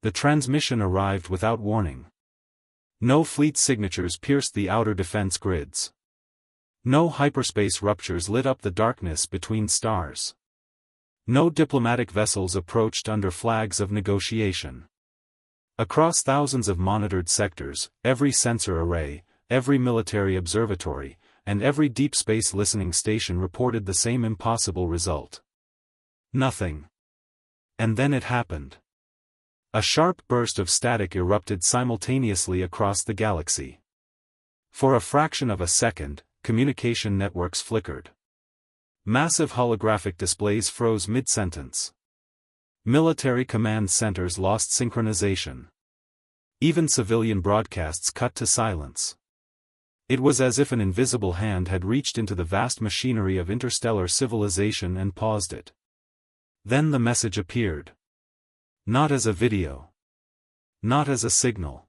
The transmission arrived without warning. No fleet signatures pierced the outer defense grids. No hyperspace ruptures lit up the darkness between stars. No diplomatic vessels approached under flags of negotiation. Across thousands of monitored sectors, every sensor array, every military observatory, and every deep space listening station reported the same impossible result. Nothing. And then it happened. A sharp burst of static erupted simultaneously across the galaxy. For a fraction of a second, communication networks flickered. Massive holographic displays froze mid-sentence. Military command centers lost synchronization. Even civilian broadcasts cut to silence. It was as if an invisible hand had reached into the vast machinery of interstellar civilization and paused it. Then the message appeared. Not as a video. Not as a signal.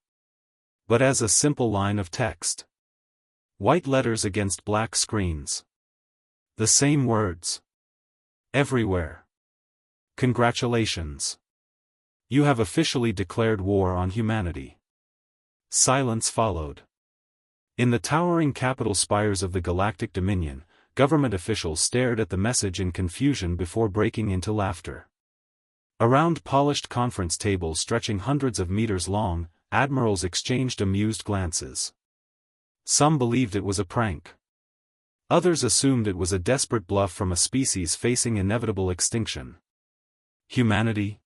But as a simple line of text. White letters against black screens. The same words. Everywhere. Congratulations. You have officially declared war on humanity. Silence followed. In the towering capital spires of the Galactic Dominion, government officials stared at the message in confusion before breaking into laughter. Around polished conference tables stretching hundreds of meters long, admirals exchanged amused glances. Some believed it was a prank. Others assumed it was a desperate bluff from a species facing inevitable extinction. Humanity?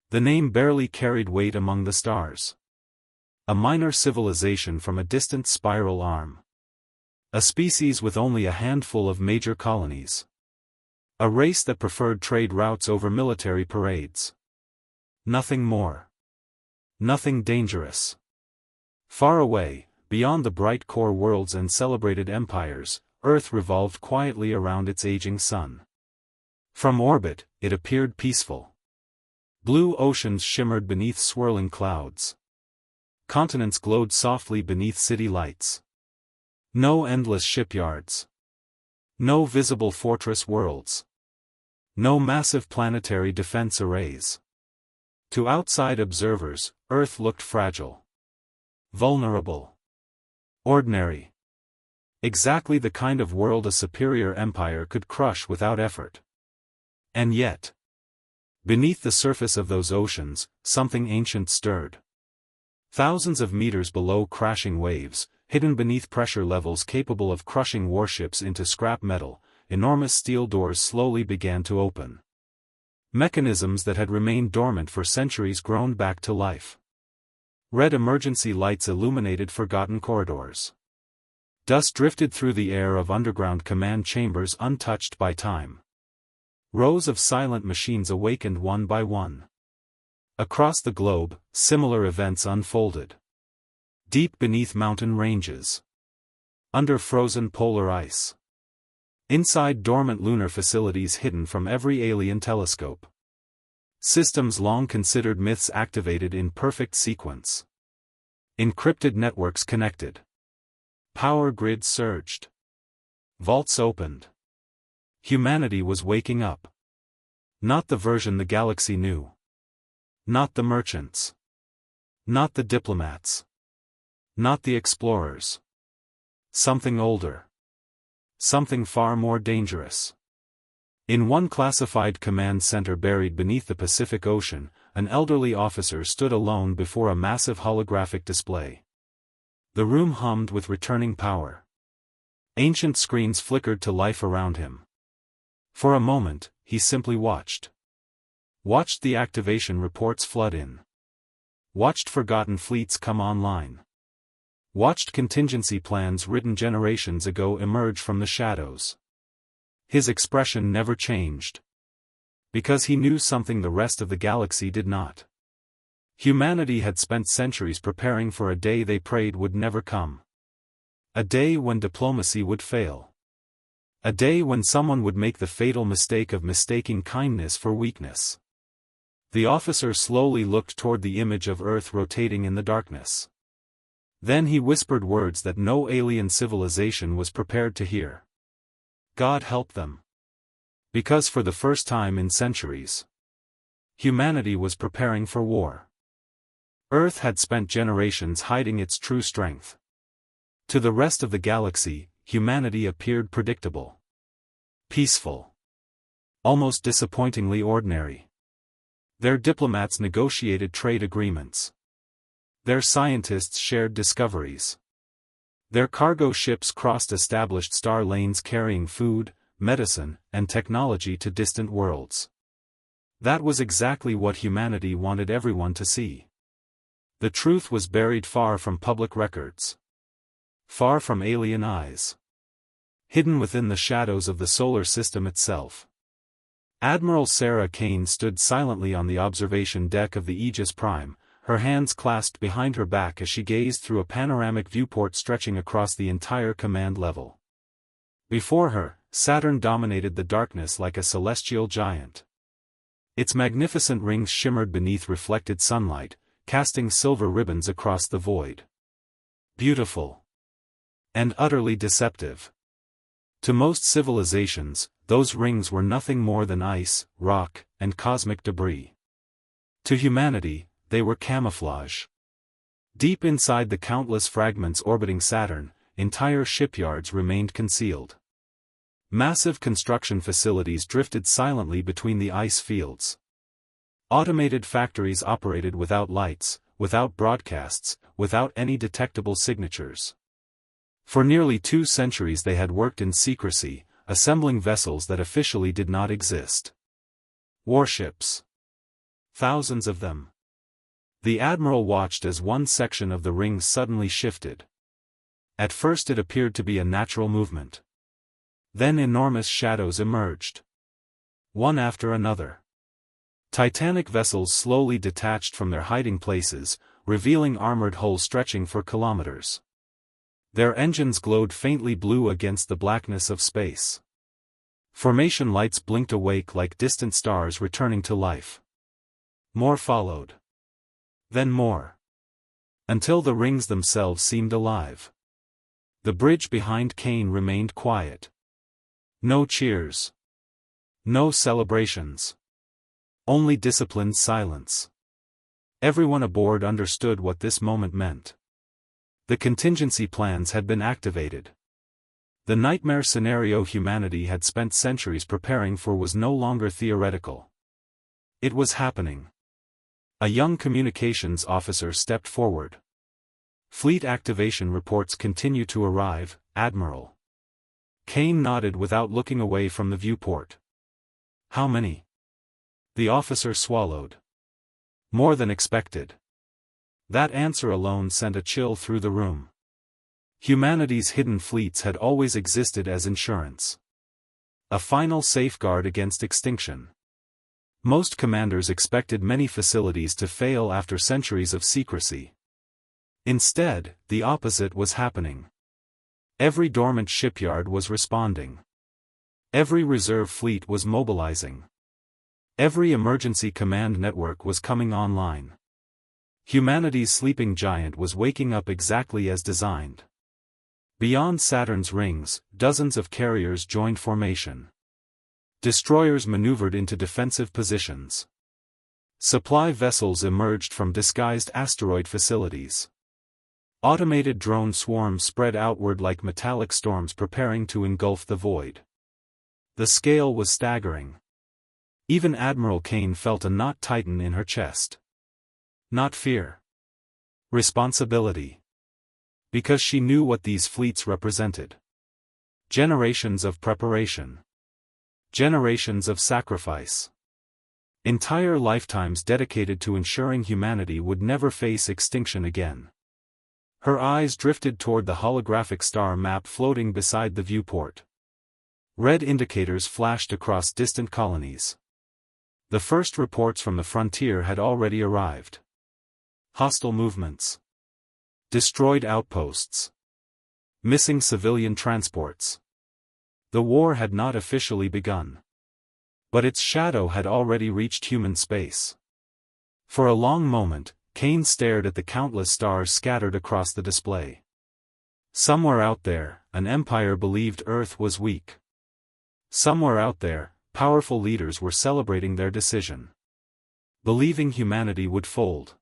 The name barely carried weight among the stars. A minor civilization from a distant spiral arm. A species with only a handful of major colonies. A race that preferred trade routes over military parades. Nothing more. Nothing dangerous. Far away, beyond the bright core worlds and celebrated empires, Earth revolved quietly around its aging sun. From orbit, it appeared peaceful. Blue oceans shimmered beneath swirling clouds. Continents glowed softly beneath city lights. No endless shipyards. No visible fortress worlds. No massive planetary defense arrays. To outside observers, Earth looked fragile. Vulnerable. Ordinary. Exactly the kind of world a superior empire could crush without effort. And yet, beneath the surface of those oceans, something ancient stirred. Thousands of meters below crashing waves, hidden beneath pressure levels capable of crushing warships into scrap metal, enormous steel doors slowly began to open. Mechanisms that had remained dormant for centuries groaned back to life. Red emergency lights illuminated forgotten corridors. Dust drifted through the air of underground command chambers untouched by time. Rows of silent machines awakened one by one. Across the globe, similar events unfolded. Deep beneath mountain ranges. Under frozen polar ice. Inside dormant lunar facilities hidden from every alien telescope. Systems long considered myths activated in perfect sequence. Encrypted networks connected. Power grids surged. Vaults opened. Humanity was waking up. Not the version the galaxy knew. Not the merchants. Not the diplomats. Not the explorers. Something older. Something far more dangerous. In one classified command center buried beneath the Pacific Ocean, an elderly officer stood alone before a massive holographic display. The room hummed with returning power. Ancient screens flickered to life around him. For a moment, he simply watched. Watched the activation reports flood in. Watched forgotten fleets come online. Watched contingency plans written generations ago emerge from the shadows. His expression never changed. Because he knew something the rest of the galaxy did not. Humanity had spent centuries preparing for a day they prayed would never come. A day when diplomacy would fail. A day when someone would make the fatal mistake of mistaking kindness for weakness. The officer slowly looked toward the image of Earth rotating in the darkness. Then he whispered words that no alien civilization was prepared to hear. God help them. Because for the first time in centuries, humanity was preparing for war. Earth had spent generations hiding its true strength. To the rest of the galaxy, humanity appeared predictable. Peaceful. Almost disappointingly ordinary. Their diplomats negotiated trade agreements. Their scientists shared discoveries. Their cargo ships crossed established star lanes carrying food, medicine, and technology to distant worlds. That was exactly what humanity wanted everyone to see. The truth was buried far from public records. Far from alien eyes. Hidden within the shadows of the solar system itself. Admiral Sarah Kane stood silently on the observation deck of the Aegis Prime, her hands clasped behind her back as she gazed through a panoramic viewport stretching across the entire command level. Before her, Saturn dominated the darkness like a celestial giant. Its magnificent rings shimmered beneath reflected sunlight, casting silver ribbons across the void. Beautiful. And utterly deceptive. To most civilizations, those rings were nothing more than ice, rock, and cosmic debris. To humanity, they were camouflage. Deep inside the countless fragments orbiting Saturn, entire shipyards remained concealed. Massive construction facilities drifted silently between the ice fields. Automated factories operated without lights, without broadcasts, without any detectable signatures. For nearly 2 centuries they had worked in secrecy, assembling vessels that officially did not exist. Warships. Thousands of them. The admiral watched as one section of the rings suddenly shifted. At first it appeared to be a natural movement. Then enormous shadows emerged. One after another. Titanic vessels slowly detached from their hiding places, revealing armored hulls stretching for kilometers. Their engines glowed faintly blue against the blackness of space. Formation lights blinked awake like distant stars returning to life. More followed. Then more. Until the rings themselves seemed alive. The bridge behind Kane remained quiet. No cheers. No celebrations. Only disciplined silence. Everyone aboard understood what this moment meant. The contingency plans had been activated. The nightmare scenario humanity had spent centuries preparing for was no longer theoretical. It was happening. A young communications officer stepped forward. Fleet activation reports continue to arrive, Admiral. Kane nodded without looking away from the viewport. How many? The officer swallowed. More than expected. That answer alone sent a chill through the room. Humanity's hidden fleets had always existed as insurance. A final safeguard against extinction. Most commanders expected many facilities to fail after centuries of secrecy. Instead, the opposite was happening. Every dormant shipyard was responding. Every reserve fleet was mobilizing. Every emergency command network was coming online. Humanity's sleeping giant was waking up exactly as designed. Beyond Saturn's rings, dozens of carriers joined formation. Destroyers maneuvered into defensive positions. Supply vessels emerged from disguised asteroid facilities. Automated drone swarms spread outward like metallic storms preparing to engulf the void. The scale was staggering. Even Admiral Kane felt a knot tighten in her chest. Not fear. Responsibility. Because she knew what these fleets represented. Generations of preparation. Generations of sacrifice. Entire lifetimes dedicated to ensuring humanity would never face extinction again. Her eyes drifted toward the holographic star map floating beside the viewport. Red indicators flashed across distant colonies. The first reports from the frontier had already arrived. Hostile movements. Destroyed outposts. Missing civilian transports. The war had not officially begun. But its shadow had already reached human space. For a long moment, Kane stared at the countless stars scattered across the display. Somewhere out there, an empire believed Earth was weak. Somewhere out there, powerful leaders were celebrating their decision. Believing humanity would fold.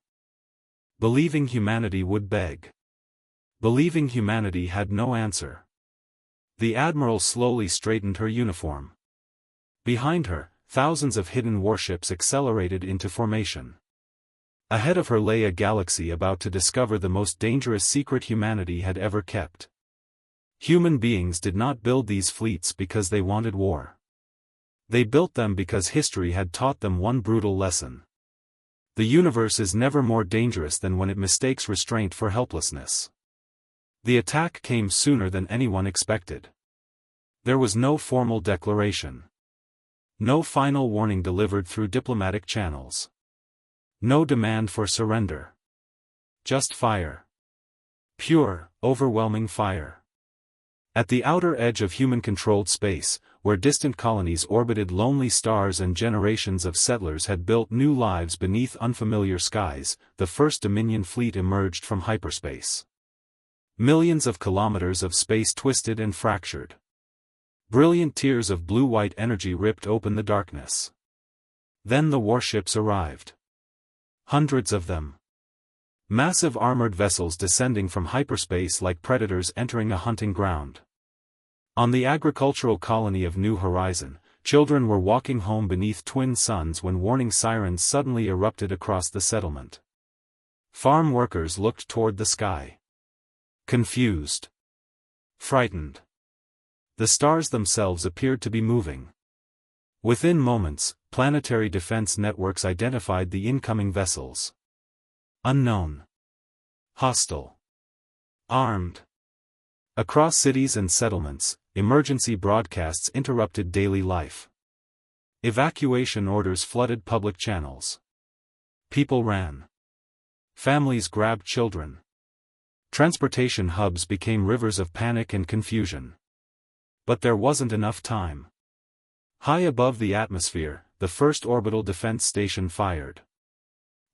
Believing humanity would beg. Believing humanity had no answer. The Admiral slowly straightened her uniform. Behind her, thousands of hidden warships accelerated into formation. Ahead of her lay a galaxy about to discover the most dangerous secret humanity had ever kept. Human beings did not build these fleets because they wanted war. They built them because history had taught them one brutal lesson. The universe is never more dangerous than when it mistakes restraint for helplessness. The attack came sooner than anyone expected. There was no formal declaration. No final warning delivered through diplomatic channels. No demand for surrender. Just fire. Pure, overwhelming fire. At the outer edge of human-controlled space, where distant colonies orbited lonely stars and generations of settlers had built new lives beneath unfamiliar skies, the first Dominion fleet emerged from hyperspace. Millions of kilometers of space twisted and fractured. Brilliant tears of blue-white energy ripped open the darkness. Then the warships arrived. Hundreds of them. Massive armored vessels descending from hyperspace like predators entering a hunting ground. On the agricultural colony of New Horizon, children were walking home beneath twin suns when warning sirens suddenly erupted across the settlement. Farm workers looked toward the sky. Confused. Frightened. The stars themselves appeared to be moving. Within moments, planetary defense networks identified the incoming vessels. Unknown. Hostile. Armed. Across cities and settlements, emergency broadcasts interrupted daily life. Evacuation orders flooded public channels. People ran. Families grabbed children. Transportation hubs became rivers of panic and confusion. But there wasn't enough time. High above the atmosphere, the first orbital defense station fired.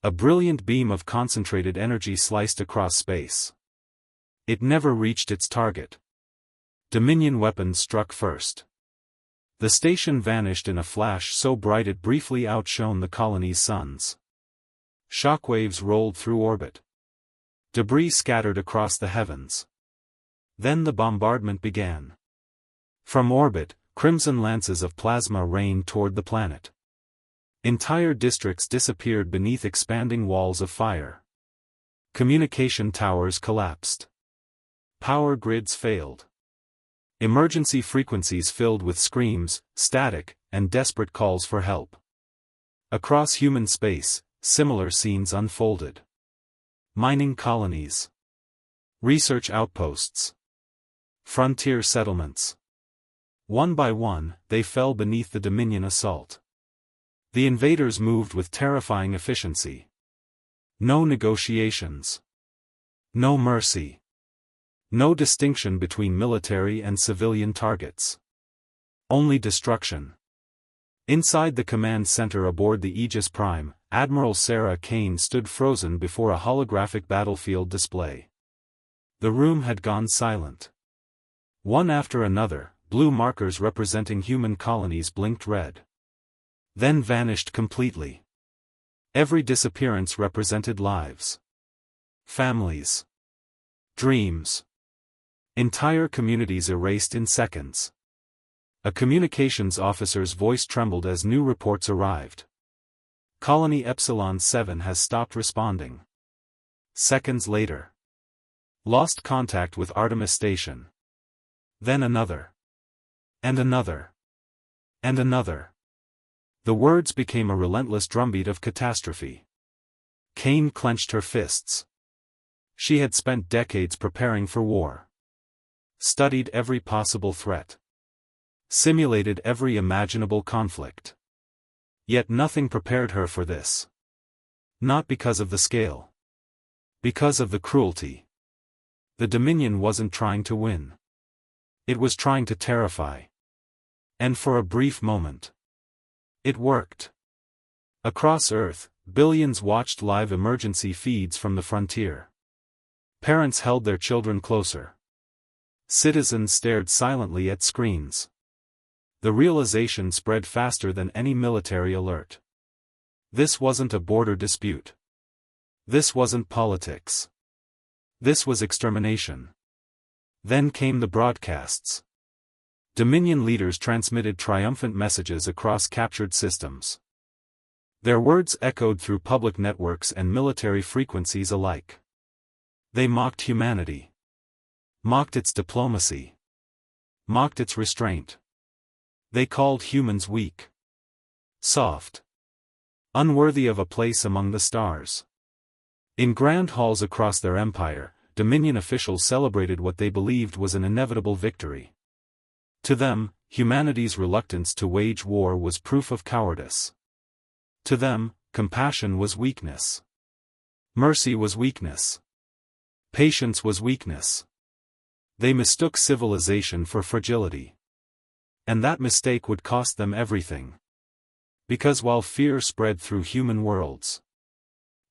A brilliant beam of concentrated energy sliced across space. It never reached its target. Dominion weapons struck first. The station vanished in a flash so bright it briefly outshone the colony's suns. Shockwaves rolled through orbit. Debris scattered across the heavens. Then the bombardment began. From orbit, crimson lances of plasma rained toward the planet. Entire districts disappeared beneath expanding walls of fire. Communication towers collapsed. Power grids failed. Emergency frequencies filled with screams, static, and desperate calls for help. Across human space, similar scenes unfolded. Mining colonies. Research outposts. Frontier settlements. One by one, they fell beneath the Dominion assault. The invaders moved with terrifying efficiency. No negotiations. No mercy. No distinction between military and civilian targets. Only destruction. Inside the command center aboard the Aegis Prime, Admiral Sarah Kane stood frozen before a holographic battlefield display. The room had gone silent. One after another, blue markers representing human colonies blinked red. Then vanished completely. Every disappearance represented lives. Families. Dreams. Entire communities erased in seconds. A communications officer's voice trembled as new reports arrived. Colony Epsilon 7 has stopped responding. Seconds later. Lost contact with Artemis Station. Then another. And another. And another. The words became a relentless drumbeat of catastrophe. Kane clenched her fists. She had spent decades preparing for war. Studied every possible threat. Simulated every imaginable conflict. Yet nothing prepared her for this. Not because of the scale. Because of the cruelty. The Dominion wasn't trying to win. It was trying to terrify. And for a brief moment. It worked. Across Earth, billions watched live emergency feeds from the frontier. Parents held their children closer. Citizens stared silently at screens. The realization spread faster than any military alert. This wasn't a border dispute. This wasn't politics. This was extermination. Then came the broadcasts. Dominion leaders transmitted triumphant messages across captured systems. Their words echoed through public networks and military frequencies alike. They mocked humanity. Mocked its diplomacy. Mocked its restraint. They called humans weak. Soft. Unworthy of a place among the stars. In grand halls across their empire, Dominion officials celebrated what they believed was an inevitable victory. To them, humanity's reluctance to wage war was proof of cowardice. To them, compassion was weakness. Mercy was weakness. Patience was weakness. They mistook civilization for fragility. And that mistake would cost them everything. Because while fear spread through human worlds,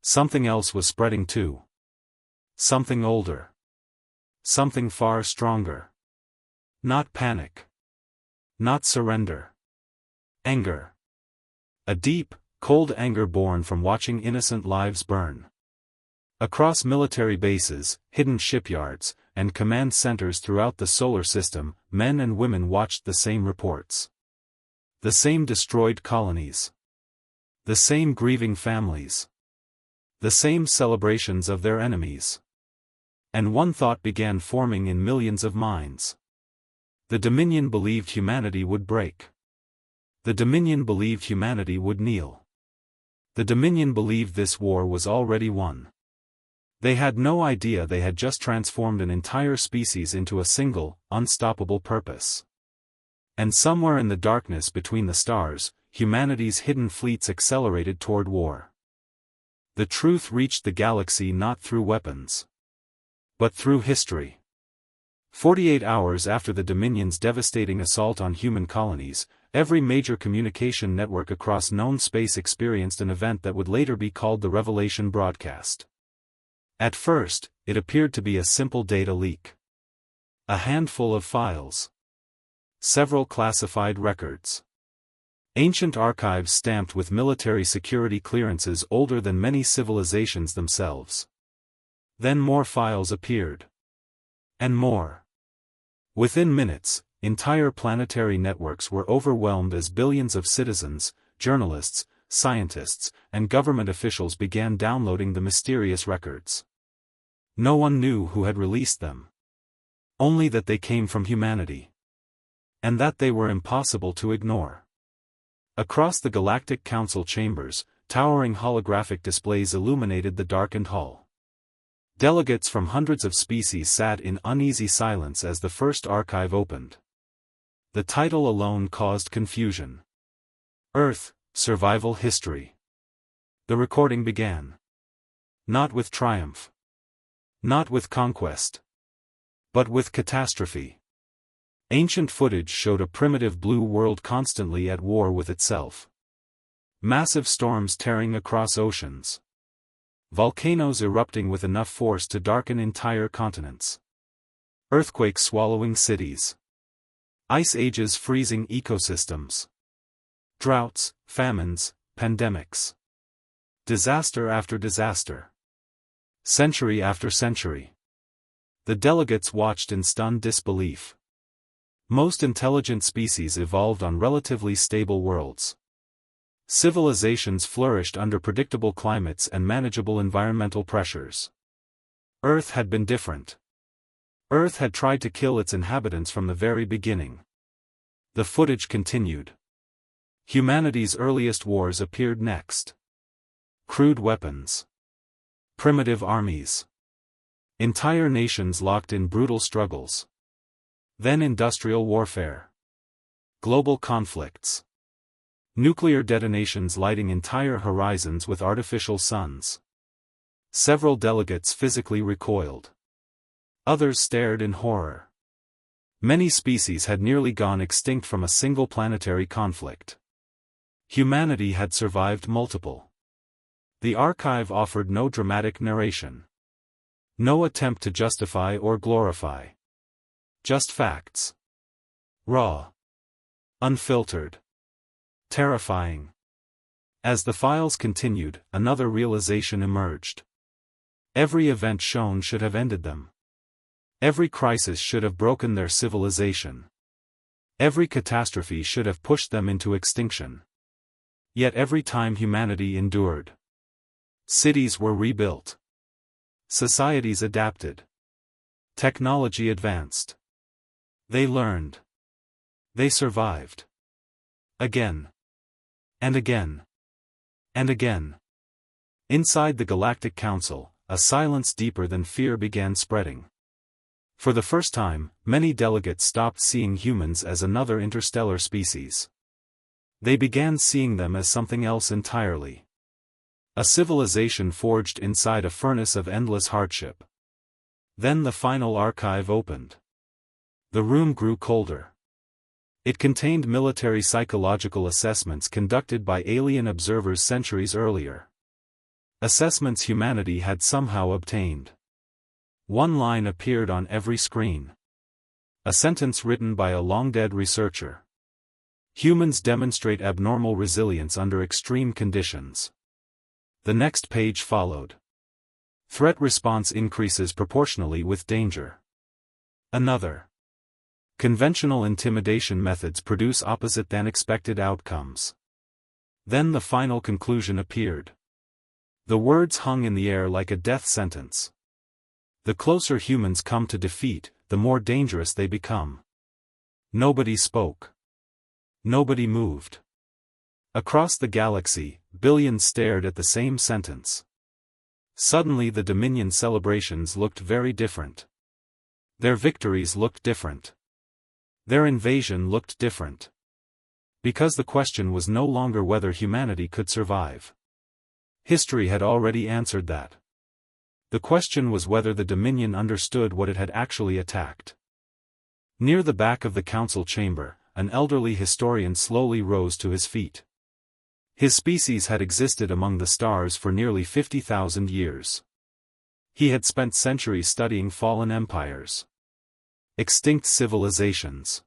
something else was spreading too. Something older. Something far stronger. Not panic. Not surrender. Anger. A deep, cold anger born from watching innocent lives burn. Across military bases, hidden shipyards, and command centers throughout the solar system, men and women watched the same reports. The same destroyed colonies. The same grieving families. The same celebrations of their enemies. And one thought began forming in millions of minds. The Dominion believed humanity would break. The Dominion believed humanity would kneel. The Dominion believed this war was already won. They had no idea they had just transformed an entire species into a single, unstoppable purpose. And somewhere in the darkness between the stars, humanity's hidden fleets accelerated toward war. The truth reached the galaxy not through weapons, but through history. 48 hours after the Dominion's devastating assault on human colonies, every major communication network across known space experienced an event that would later be called the Revelation broadcast. At first, it appeared to be a simple data leak. A handful of files. Several classified records. Ancient archives stamped with military security clearances older than many civilizations themselves. Then more files appeared. And more. Within minutes, entire planetary networks were overwhelmed as billions of citizens, journalists, scientists, and government officials began downloading the mysterious records. No one knew who had released them. Only that they came from humanity. And that they were impossible to ignore. Across the Galactic Council chambers, towering holographic displays illuminated the darkened hall. Delegates from hundreds of species sat in uneasy silence as the first archive opened. The title alone caused confusion. Earth, Survival History. The recording began. Not with triumph. Not with conquest. But with catastrophe. Ancient footage showed a primitive blue world constantly at war with itself. Massive storms tearing across oceans. Volcanoes erupting with enough force to darken entire continents. Earthquakes swallowing cities. Ice ages freezing ecosystems. Droughts, famines, pandemics. Disaster after disaster. Century after century. The delegates watched in stunned disbelief. Most intelligent species evolved on relatively stable worlds. Civilizations flourished under predictable climates and manageable environmental pressures. Earth had been different. Earth had tried to kill its inhabitants from the very beginning. The footage continued. Humanity's earliest wars appeared next. Crude weapons. Primitive armies. Entire nations locked in brutal struggles. Then industrial warfare. Global conflicts. Nuclear detonations lighting entire horizons with artificial suns. Several delegates physically recoiled. Others stared in horror. Many species had nearly gone extinct from a single planetary conflict. Humanity had survived multiple. The archive offered no dramatic narration. No attempt to justify or glorify. Just facts. Raw. Unfiltered. Terrifying. As the files continued, another realization emerged. Every event shown should have ended them. Every crisis should have broken their civilization. Every catastrophe should have pushed them into extinction. Yet every time humanity endured. Cities were rebuilt. Societies adapted. Technology advanced. They learned. They survived. Again. And again. And again. Inside the Galactic Council, a silence deeper than fear began spreading. For the first time, many delegates stopped seeing humans as another interstellar species. They began seeing them as something else entirely. A civilization forged inside a furnace of endless hardship. Then the final archive opened. The room grew colder. It contained military psychological assessments conducted by alien observers centuries earlier. Assessments humanity had somehow obtained. One line appeared on every screen. A sentence written by a long-dead researcher. Humans demonstrate abnormal resilience under extreme conditions. The next page followed. Threat response increases proportionally with danger. Another. Conventional intimidation methods produce opposite than expected outcomes. Then the final conclusion appeared. The words hung in the air like a death sentence. The closer humans come to defeat, the more dangerous they become. Nobody spoke. Nobody moved. Across the galaxy, billions stared at the same sentence. Suddenly the Dominion celebrations looked very different. Their victories looked different. Their invasion looked different. Because the question was no longer whether humanity could survive. History had already answered that. The question was whether the Dominion understood what it had actually attacked. Near the back of the council chamber, an elderly historian slowly rose to his feet. His species had existed among the stars for nearly 50,000 years. He had spent centuries studying fallen empires. Extinct civilizations.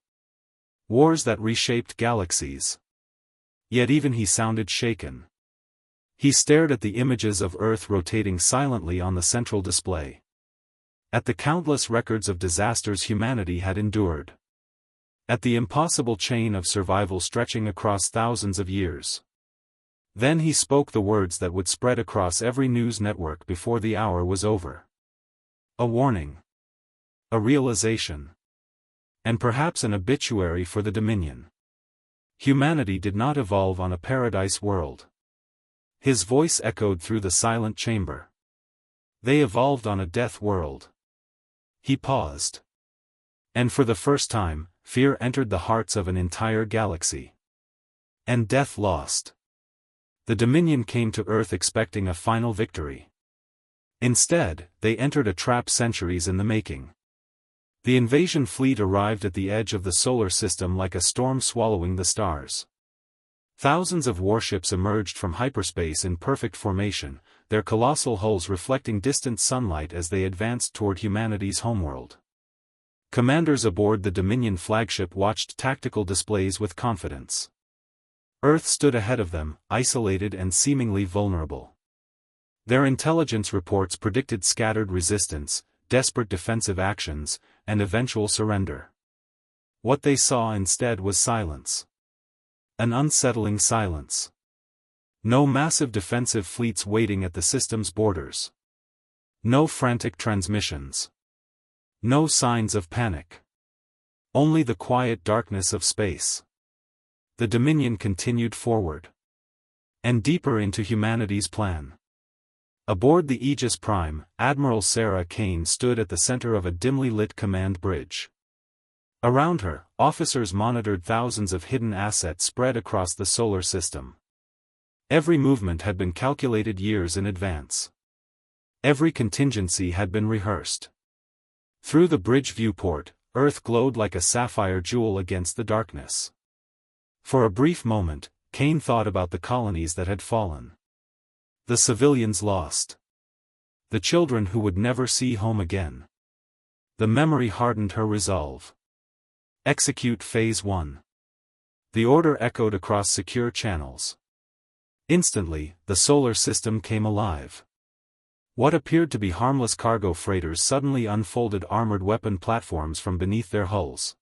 Wars that reshaped galaxies. Yet even he sounded shaken. He stared at the images of Earth rotating silently on the central display. At the countless records of disasters humanity had endured. At the impossible chain of survival stretching across thousands of years. Then he spoke the words that would spread across every news network before the hour was over. A warning. A realization. And perhaps an obituary for the Dominion. Humanity did not evolve on a paradise world. His voice echoed through the silent chamber. They evolved on a death world. He paused. And for the first time, fear entered the hearts of an entire galaxy. And death lost. The Dominion came to Earth expecting a final victory. Instead, they entered a trap centuries in the making. The invasion fleet arrived at the edge of the solar system like a storm swallowing the stars. Thousands of warships emerged from hyperspace in perfect formation, their colossal hulls reflecting distant sunlight as they advanced toward humanity's homeworld. Commanders aboard the Dominion flagship watched tactical displays with confidence. Earth stood ahead of them, isolated and seemingly vulnerable. Their intelligence reports predicted scattered resistance, desperate defensive actions, and eventual surrender. What they saw instead was silence. An unsettling silence. No massive defensive fleets waiting at the system's borders. No frantic transmissions. No signs of panic. Only the quiet darkness of space. The Dominion continued forward. And deeper into humanity's plan. Aboard the Aegis Prime, Admiral Sarah Kane stood at the center of a dimly lit command bridge. Around her, officers monitored thousands of hidden assets spread across the solar system. Every movement had been calculated years in advance. Every contingency had been rehearsed. Through the bridge viewport, Earth glowed like a sapphire jewel against the darkness. For a brief moment, Kane thought about the colonies that had fallen. The civilians lost. The children who would never see home again. The memory hardened her resolve. Execute Phase 1. The order echoed across secure channels. Instantly, the solar system came alive. What appeared to be harmless cargo freighters suddenly unfolded armored weapon platforms from beneath their hulls.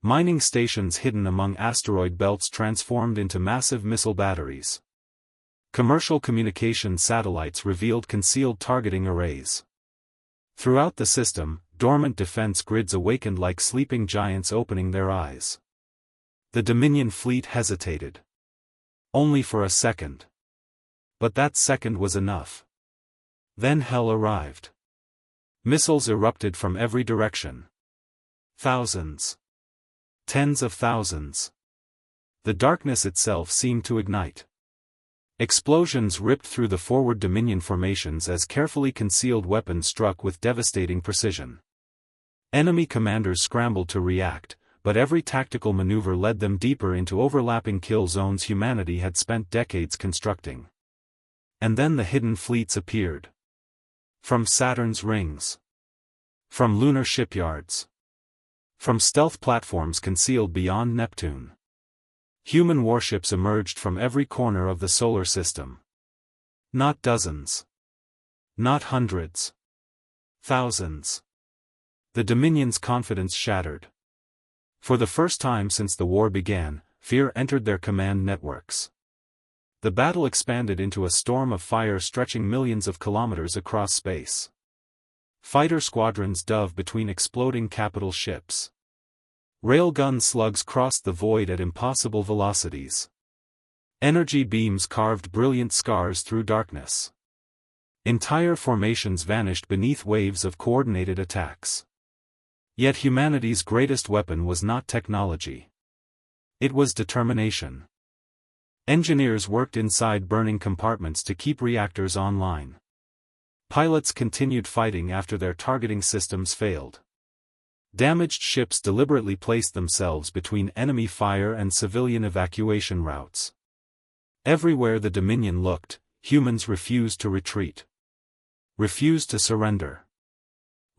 Mining stations hidden among asteroid belts transformed into massive missile batteries. Commercial communication satellites revealed concealed targeting arrays. Throughout the system, dormant defense grids awakened like sleeping giants opening their eyes. The Dominion fleet hesitated. Only for a second. But that second was enough. Then hell arrived. Missiles erupted from every direction. Thousands. Tens of thousands. The darkness itself seemed to ignite. Explosions ripped through the forward Dominion formations as carefully concealed weapons struck with devastating precision. Enemy commanders scrambled to react, but every tactical maneuver led them deeper into overlapping kill zones humanity had spent decades constructing. And then the hidden fleets appeared. From Saturn's rings. From lunar shipyards. From stealth platforms concealed beyond Neptune. Human warships emerged from every corner of the solar system. Not dozens. Not hundreds. Thousands. The Dominion's confidence shattered. For the first time since the war began, fear entered their command networks. The battle expanded into a storm of fire stretching millions of kilometers across space. Fighter squadrons dove between exploding capital ships. Railgun slugs crossed the void at impossible velocities. Energy beams carved brilliant scars through darkness. Entire formations vanished beneath waves of coordinated attacks. Yet humanity's greatest weapon was not technology. It was determination. Engineers worked inside burning compartments to keep reactors online. Pilots continued fighting after their targeting systems failed. Damaged ships deliberately placed themselves between enemy fire and civilian evacuation routes. Everywhere the Dominion looked, humans refused to retreat. Refused to surrender.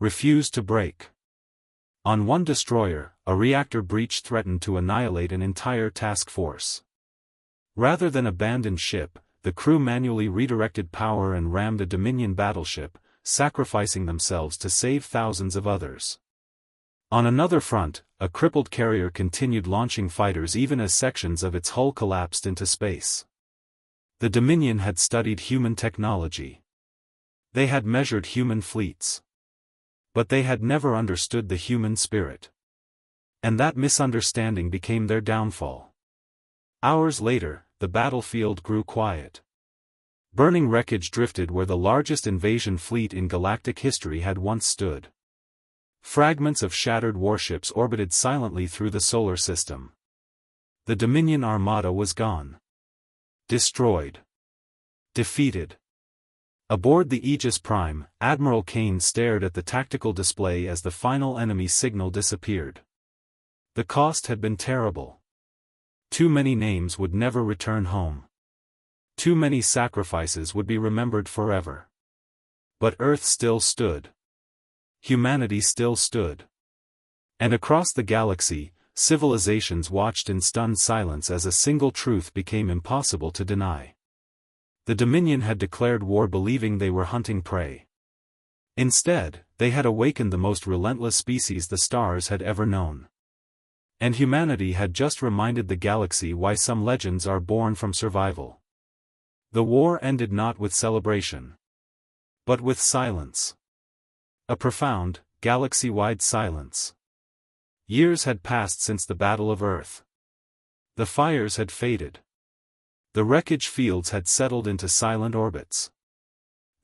Refused to break. On one destroyer, a reactor breach threatened to annihilate an entire task force. Rather than abandon ship, the crew manually redirected power and rammed a Dominion battleship, sacrificing themselves to save thousands of others. On another front, a crippled carrier continued launching fighters even as sections of its hull collapsed into space. The Dominion had studied human technology. They had measured human fleets. But they had never understood the human spirit. And that misunderstanding became their downfall. Hours later, the battlefield grew quiet. Burning wreckage drifted where the largest invasion fleet in galactic history had once stood. Fragments of shattered warships orbited silently through the solar system. The Dominion armada was gone. Destroyed. Defeated. Aboard the Aegis Prime, Admiral Kane stared at the tactical display as the final enemy signal disappeared. The cost had been terrible. Too many names would never return home. Too many sacrifices would be remembered forever. But Earth still stood. Humanity still stood. And across the galaxy, civilizations watched in stunned silence as a single truth became impossible to deny. The Dominion had declared war believing they were hunting prey. Instead, they had awakened the most relentless species the stars had ever known. And humanity had just reminded the galaxy why some legends are born from survival. The war ended not with celebration, but with silence. A profound, galaxy-wide silence. Years had passed since the Battle of Earth. The fires had faded. The wreckage fields had settled into silent orbits.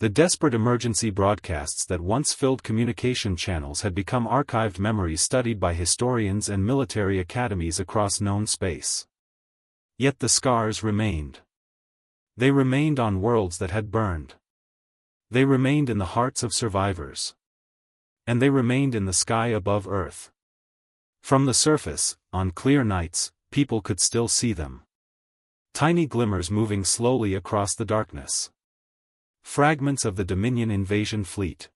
The desperate emergency broadcasts that once filled communication channels had become archived memories studied by historians and military academies across known space. Yet the scars remained. They remained on worlds that had burned. They remained in the hearts of survivors. And they remained in the sky above Earth. From the surface, on clear nights, people could still see them. Tiny glimmers moving slowly across the darkness. Fragments of the Dominion invasion fleet.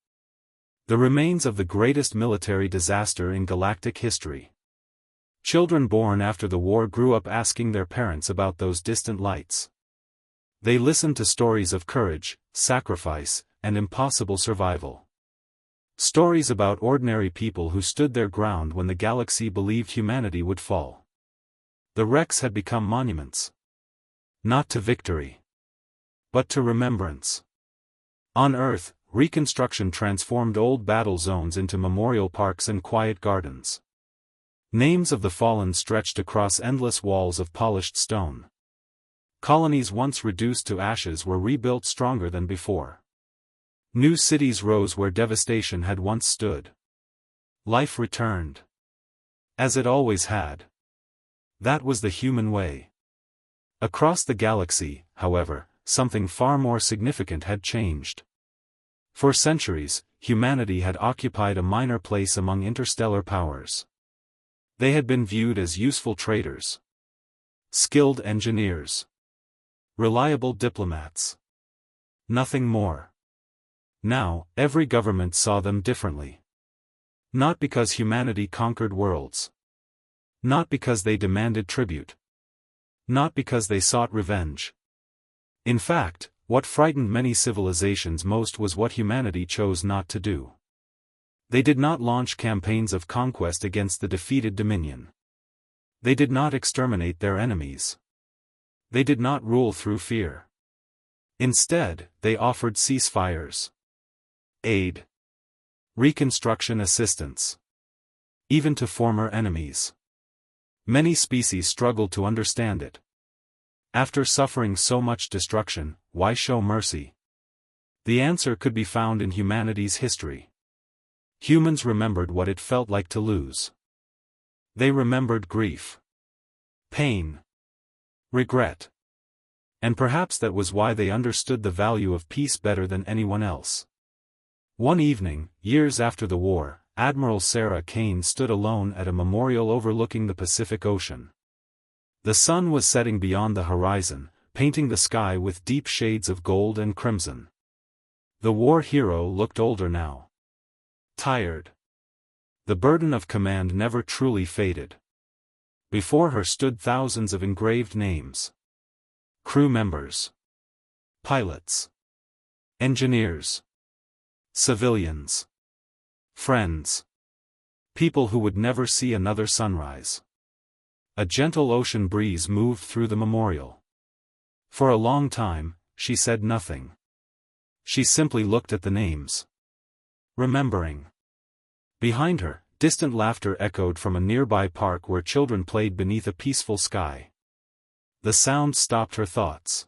The remains of the greatest military disaster in galactic history. Children born after the war grew up asking their parents about those distant lights. They listened to stories of courage, sacrifice, and impossible survival. Stories about ordinary people who stood their ground when the galaxy believed humanity would fall. The wrecks had become monuments. Not to victory, but to remembrance. On Earth, reconstruction transformed old battle zones into memorial parks and quiet gardens. Names of the fallen stretched across endless walls of polished stone. Colonies once reduced to ashes were rebuilt stronger than before. New cities rose where devastation had once stood. Life returned. As it always had. That was the human way. Across the galaxy, however, something far more significant had changed. For centuries, humanity had occupied a minor place among interstellar powers. They had been viewed as useful traders, skilled engineers, reliable diplomats. Nothing more. Now, every government saw them differently. Not because humanity conquered worlds. Not because they demanded tribute. Not because they sought revenge. In fact, what frightened many civilizations most was what humanity chose not to do. They did not launch campaigns of conquest against the defeated Dominion. They did not exterminate their enemies. They did not rule through fear. Instead, they offered ceasefires, aid, reconstruction assistance, even to former enemies. Many species struggled to understand it. After suffering so much destruction, why show mercy? The answer could be found in humanity's history. Humans remembered what it felt like to lose. They remembered grief, pain, regret. And perhaps that was why they understood the value of peace better than anyone else. One evening, years after the war, Admiral Sarah Kane stood alone at a memorial overlooking the Pacific Ocean. The sun was setting beyond the horizon, painting the sky with deep shades of gold and crimson. The war hero looked older now. Tired. The burden of command never truly faded. Before her stood thousands of engraved names. Crew members, pilots, engineers, civilians, friends, people who would never see another sunrise. A gentle ocean breeze moved through the memorial. For a long time, she said nothing. She simply looked at the names, remembering. Behind her, distant laughter echoed from a nearby park where children played beneath a peaceful sky. The sound stopped her thoughts.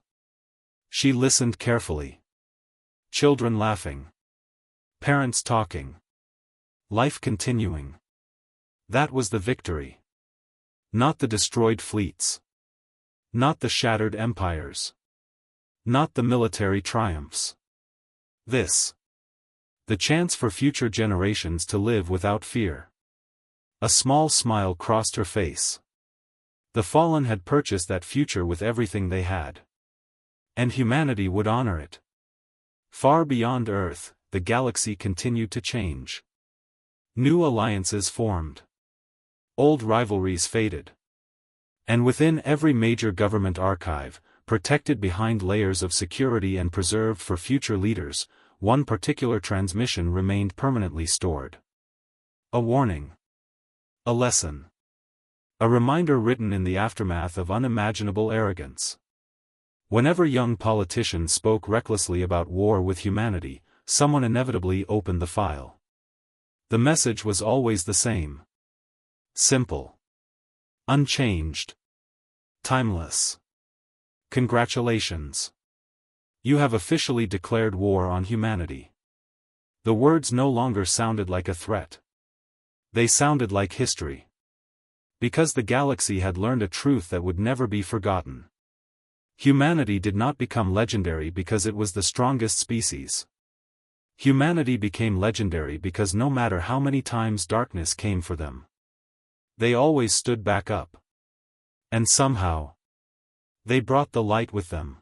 She listened carefully. Children laughing. Parents talking. Life continuing. That was the victory. Not the destroyed fleets. Not the shattered empires. Not the military triumphs. This. The chance for future generations to live without fear. A small smile crossed her face. The fallen had purchased that future with everything they had. And humanity would honor it. Far beyond Earth, the galaxy continued to change. New alliances formed. Old rivalries faded. And within every major government archive, protected behind layers of security and preserved for future leaders, one particular transmission remained permanently stored. A warning. A lesson. A reminder written in the aftermath of unimaginable arrogance. Whenever young politicians spoke recklessly about war with humanity, someone inevitably opened the file. The message was always the same. Simple. Unchanged. Timeless. Congratulations. You have officially declared war on humanity. The words no longer sounded like a threat. They sounded like history. Because the galaxy had learned a truth that would never be forgotten. Humanity did not become legendary because it was the strongest species. Humanity became legendary because no matter how many times darkness came for them, they always stood back up. And somehow, they brought the light with them.